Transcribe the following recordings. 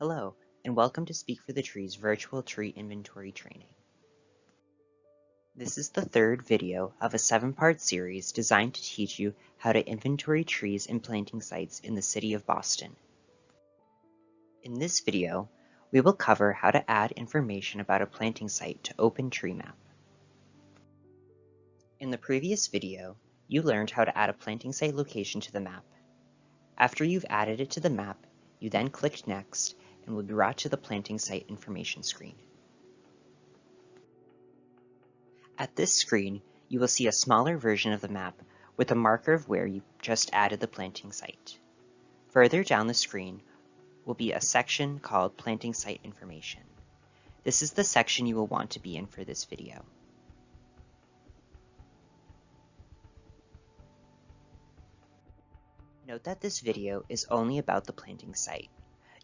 Hello, and welcome to Speak for the Trees virtual tree inventory training. This is the third video of a 7-part series designed to teach you how to inventory trees and planting sites in the city of Boston. In this video, we will cover how to add information about a planting site to OpenTreeMap. In the previous video, you learned how to add a planting site location to the map. After you've added it to the map, you then click Next and will be brought to the planting site information screen. At this screen, you will see a smaller version of the map with a marker of where you just added the planting site. Further down the screen will be a section called Planting Site Information. This is the section you will want to be in for this video. Note that this video is only about the planting site.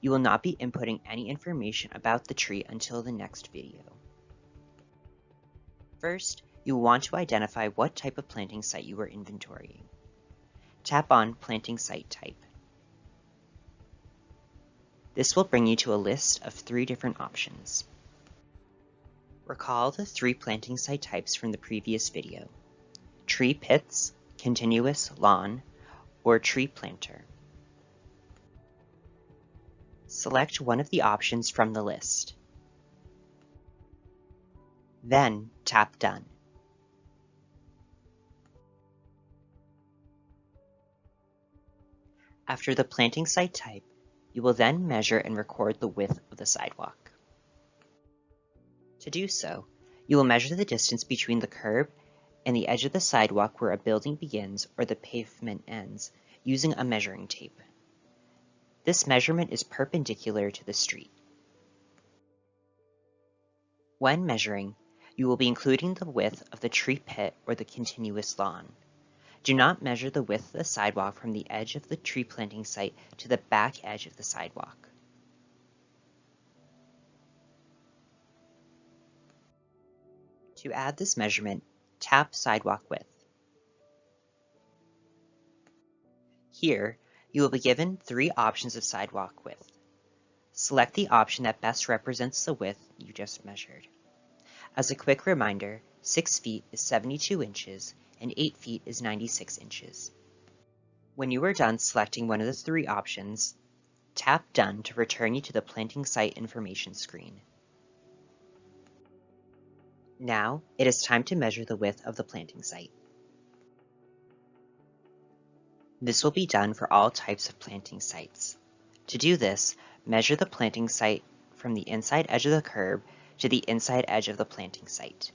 You will not be inputting any information about the tree until the next video. First, you will want to identify what type of planting site you are inventorying. Tap on Planting Site Type. This will bring you to a list of 3 different options. Recall the 3 planting site types from the previous video: tree pits, continuous lawn, or tree planter. Select one of the options from the list. Then tap Done. After the planting site type, you will then measure and record the width of the sidewalk. To do so, you will measure the distance between the curb and the edge of the sidewalk where a building begins or the pavement ends using a measuring tape. This measurement is perpendicular to the street. When measuring, you will be including the width of the tree pit or the continuous lawn. Do not measure the width of the sidewalk from the edge of the tree planting site to the back edge of the sidewalk. To add this measurement, tap Sidewalk Width. Here, you will be given 3 options of sidewalk width. Select the option that best represents the width you just measured. As a quick reminder, 6 feet is 72 inches and 8 feet is 96 inches. When you are done selecting one of the 3 options, tap Done to return you to the planting site information screen. Now, it is time to measure the width of the planting site. This will be done for all types of planting sites. To do this, measure the planting site from the inside edge of the curb to the inside edge of the planting site.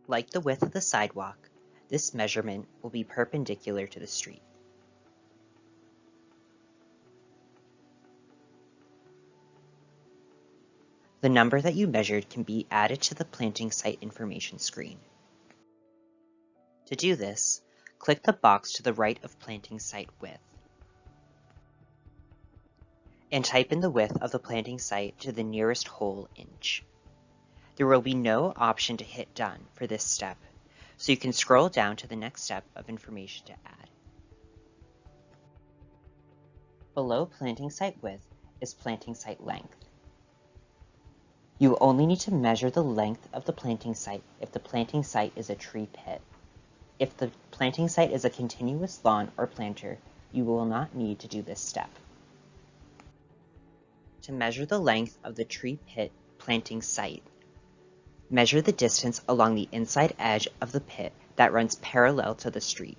Like the width of the sidewalk, this measurement will be perpendicular to the street. The number that you measured can be added to the planting site information screen. To do this, click the box to the right of planting site width and type in the width of the planting site to the nearest whole inch. There will be no option to hit Done for this step, so you can scroll down to the next step of information to add. Below planting site width is planting site length. You only need to measure the length of the planting site if the planting site is a tree pit. If the planting site is a continuous lawn or planter, you will not need to do this step. To measure the length of the tree pit planting site, measure the distance along the inside edge of the pit that runs parallel to the street.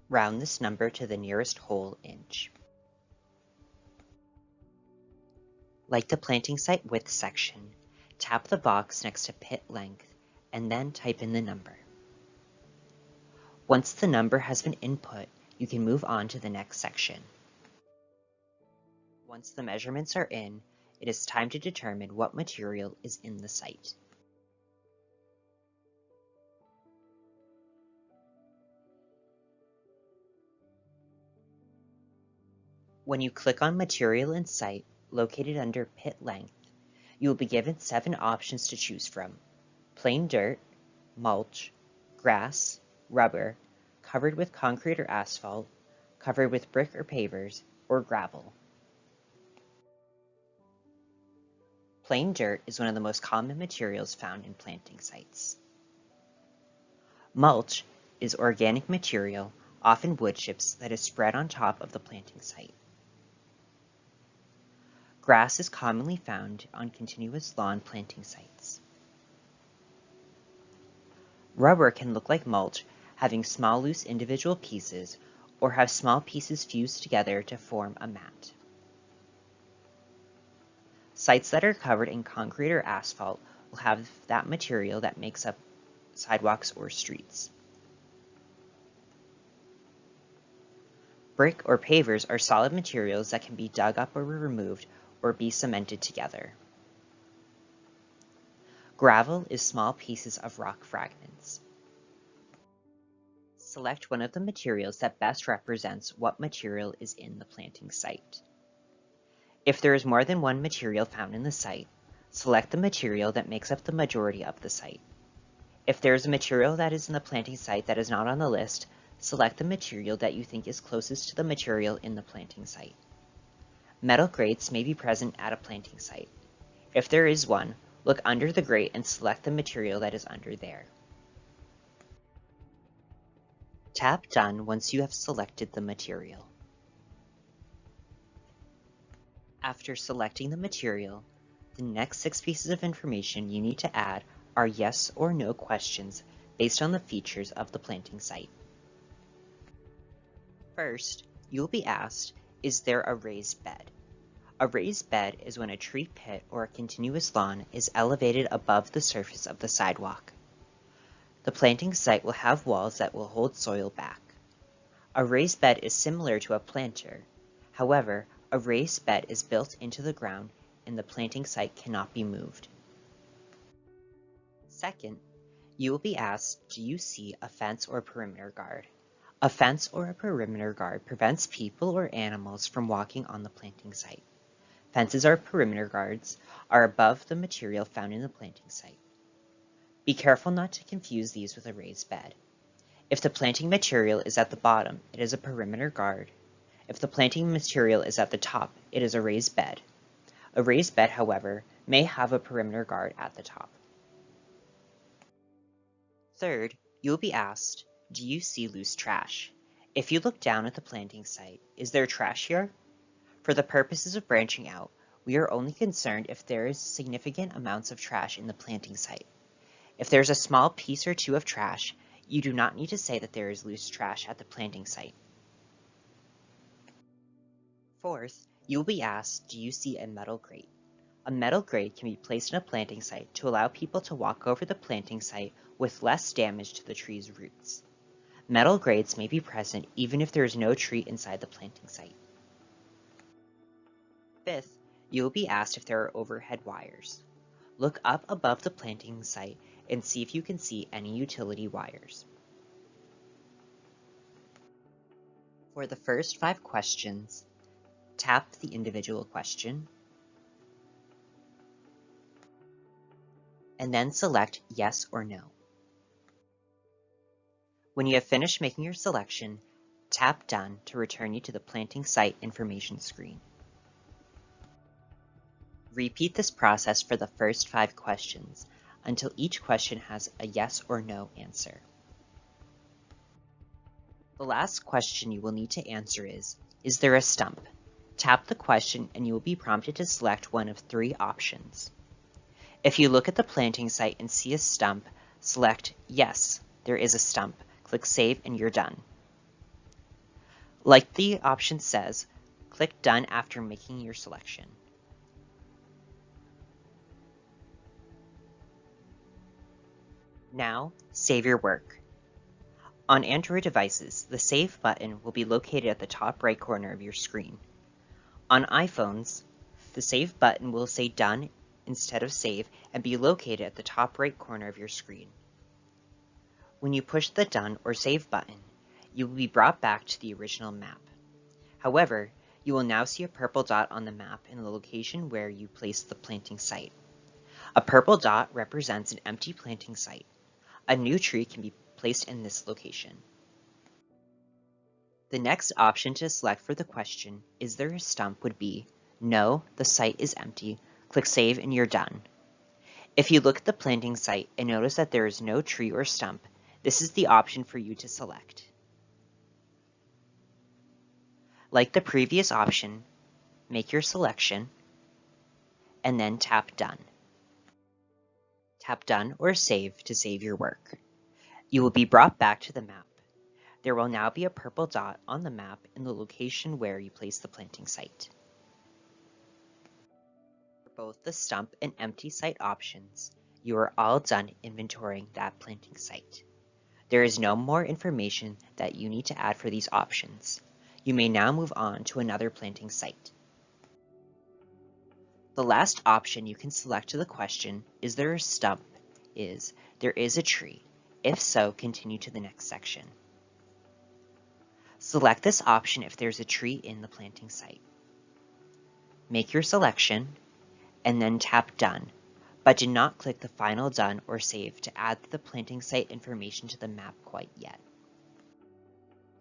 Round this number to the nearest whole inch. Like the planting site width section, tap the box next to pit length and then type in the number. Once the number has been input, you can move on to the next section. Once the measurements are in, it is time to determine what material is in the site. When you click on Material in Site, located under Pit Length, you will be given 7 options to choose from: plain dirt, mulch, grass, rubber, covered with concrete or asphalt, covered with brick or pavers, or gravel. Plain dirt is one of the most common materials found in planting sites. Mulch is organic material, often wood chips, that is spread on top of the planting site. Grass is commonly found on continuous lawn planting sites. Rubber can look like mulch, having small loose individual pieces, or have small pieces fused together to form a mat. Sites that are covered in concrete or asphalt will have that material that makes up sidewalks or streets. Brick or pavers are solid materials that can be dug up or removed or be cemented together. Gravel is small pieces of rock fragments. Select one of the materials that best represents what material is in the planting site. If there is more than one material found in the site, select the material that makes up the majority of the site. If there is a material that is in the planting site that is not on the list, select the material that you think is closest to the material in the planting site. Metal grates may be present at a planting site. If there is one, look under the grate and select the material that is under there. Tap Done once you have selected the material. After selecting the material, the next 6 pieces of information you need to add are yes or no questions based on the features of the planting site. First, you will be asked, is there a raised bed? A raised bed is when a tree pit or a continuous lawn is elevated above the surface of the sidewalk. The planting site will have walls that will hold soil back. A raised bed is similar to a planter. However, a raised bed is built into the ground and the planting site cannot be moved. Second, you will be asked, do you see a fence or perimeter guard? A fence or a perimeter guard prevents people or animals from walking on the planting site. Fences or perimeter guards are above the material found in the planting site. Be careful not to confuse these with a raised bed. If the planting material is at the bottom, it is a perimeter guard. If the planting material is at the top, it is a raised bed. A raised bed, however, may have a perimeter guard at the top. Third, you will be asked, do you see loose trash? If you look down at the planting site, is there trash here? For the purposes of branching out, we are only concerned if there is significant amounts of trash in the planting site. If there's a small piece or two of trash, you do not need to say that there is loose trash at the planting site. Fourth, you will be asked, do you see a metal grate? A metal grate can be placed in a planting site to allow people to walk over the planting site with less damage to the tree's roots. Metal grates may be present even if there is no tree inside the planting site. Fifth, you will be asked if there are overhead wires. Look up above the planting site and see if you can see any utility wires. For the first 5 questions, tap the individual question, and then select yes or no. When you have finished making your selection, tap Done to return you to the planting site information screen. Repeat this process for the first 5 questions until each question has a yes or no answer. The last question you will need to answer is there a stump? Tap the question and you will be prompted to select one of 3 options. If you look at the planting site and see a stump, select yes, there is a stump. Click Save and you're done. Like the option says, click Done after making your selection. Now, save your work. On Android devices, the Save button will be located at the top right corner of your screen. On iPhones, the Save button will say Done instead of Save and be located at the top right corner of your screen. When you push the Done or Save button, you will be brought back to the original map. However, you will now see a purple dot on the map in the location where you placed the planting site. A purple dot represents an empty planting site. A new tree can be placed in this location. The next option to select for the question, "Is there a stump?" would be, "No, the site is empty." Click Save and you're done. If you look at the planting site and notice that there is no tree or stump, this is the option for you to select. Like the previous option, make your selection and then tap Done. Tap Done or Save to save your work. You will be brought back to the map. There will now be a purple dot on the map in the location where you place the planting site. For both the stump and empty site options, you are all done inventorying that planting site. There is no more information that you need to add for these options. You may now move on to another planting site. The last option you can select to the question, "Is there a stump?" is, "There is a tree. If so, continue to the next section." Select this option if there's a tree in the planting site. Make your selection and then tap Done, but do not click the final Done or Save to add the planting site information to the map quite yet.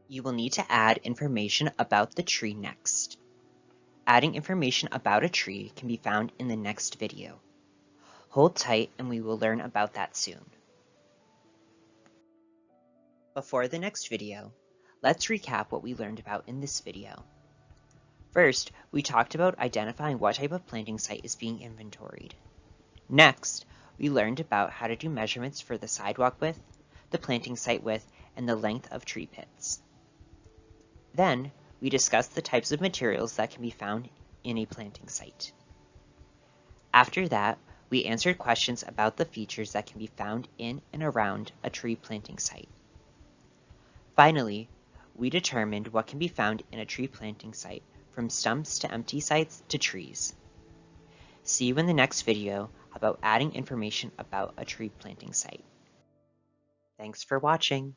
You will need to add information about the tree next. Adding information about a tree can be found in the next video. Hold tight and we will learn about that soon. Before the next video, let's recap what we learned about in this video. First, we talked about identifying what type of planting site is being inventoried. Next, we learned about how to do measurements for the sidewalk width, the planting site width, and the length of tree pits. Then, we discussed the types of materials that can be found in a planting site. After that, we answered questions about the features that can be found in and around a tree planting site. Finally, we determined what can be found in a tree planting site, from stumps to empty sites to trees. See you in the next video about adding information about a tree planting site. Thanks for watching.